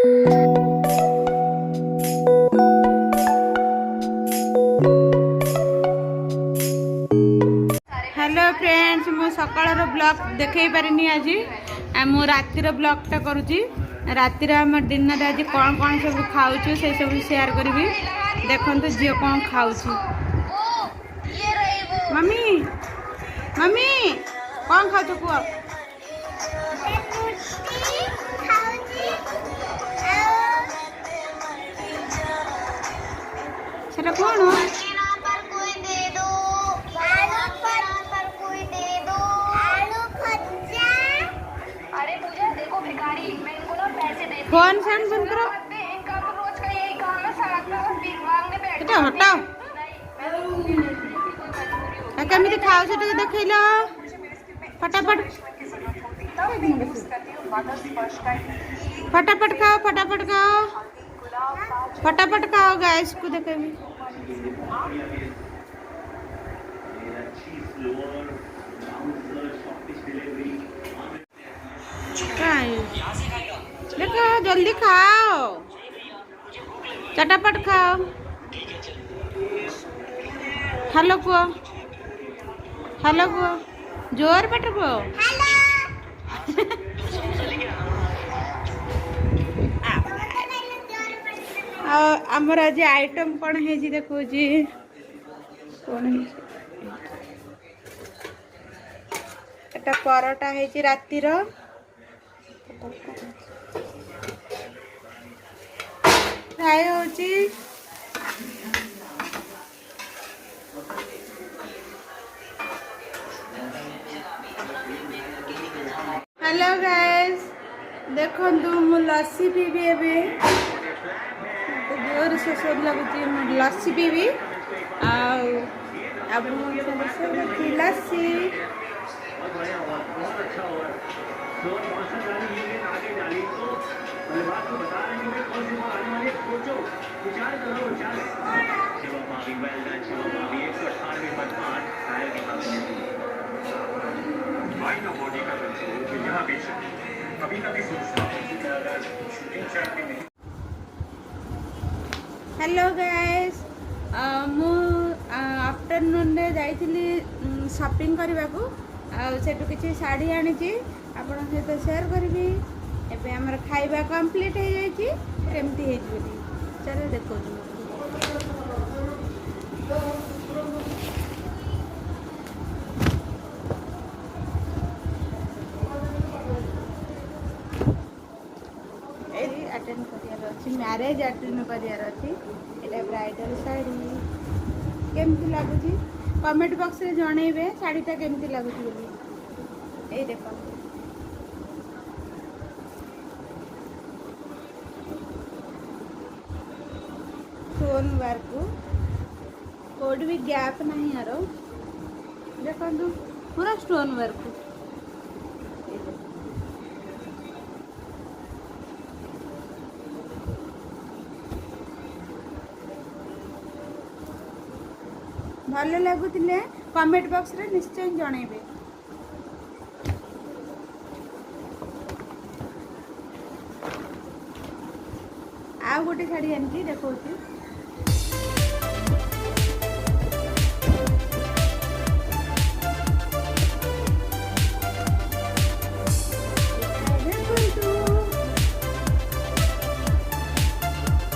Hello friends, मु सकाळर blog देखई पारिनी आज मु रातिर ब्लॉगटा करुची। रातिर आम डिनर आज कौन कौन सब खाऊँ से सब शेयर करी। देखो झील कौन खाऊ। मम्मी मम्मी कौन खाऊ कह? सेटा कौन? फोन सेंड बंद करो। हटाओ केमी खाओ से देखल फटाफट फटाफट खाओ फटाफट खाओ फटाफट खाओ गैस को देखेबी। देखो जल्दी खाओ चटापट खाओ। हेलो को हेलो को जोर पेट को आमर आज आइटम कौन है देखो जी कौन है परोटा है रातिर फ्राए होची। हेलो गाइस देखो मु लस्सी पीबी एबे जोर से सब लगुची लस्सी पीबी अब लस्सी हेलो गाइस मु आफ्टरनून रे जाइथिली शॉपिंग करने को सेठू किसी शाढ़ी आनी आपण सहित शेयर करी। एबे हमर खाइबा कंप्लीट हो जाइए केमती है चलो देखो। अटेंड करियार अच्छी मैरेज अटेंड करियार अच्छी एटा ब्राइडल साड़ी केमती लगुच कमेंट बॉक्स रे जणेबे साड़ीटा केमती लगुच बोली। ए देखो स्टोन वर्क कोड भी गैप नहीं यार देखो पूरा स्टोन वर्क। भल लगुले कमेंट बॉक्स रे निश्चय जणेबे। आ गोटे शाड़ी आनी देखो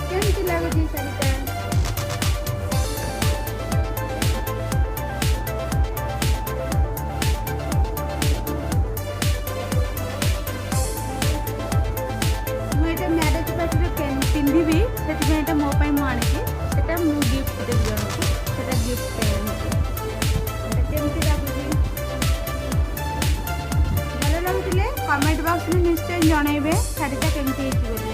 केमती लगुच शाड़ीटा। पिंधि से मो आनी गिफ्ट देवी जन को गिफ्ट केमती लगुच भल लगुले कमेंट बॉक्स में निश्चय जणेबे शाड़ीटा केमती बोली।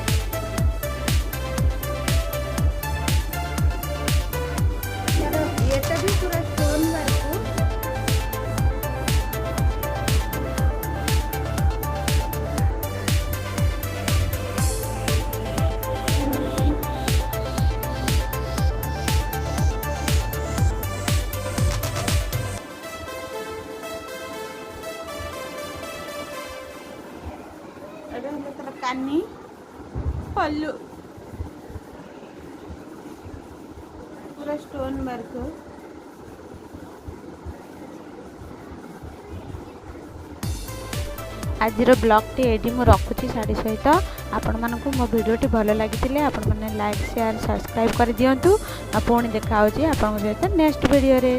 ये भी पूरा स्टोन वर्क कानी पल्लू पूरा स्टोन वर्क। आज ब्लॉगटी ये मुझे रखुच्छी शाढ़ी सहित। आपण मानक मो भिडियोटी भल लगी आपण मैंने लाइक शेयर सब्सक्राइब कर दिंतु। पुणी देखा आपन सहित नेक्स्ट वीडियो रे।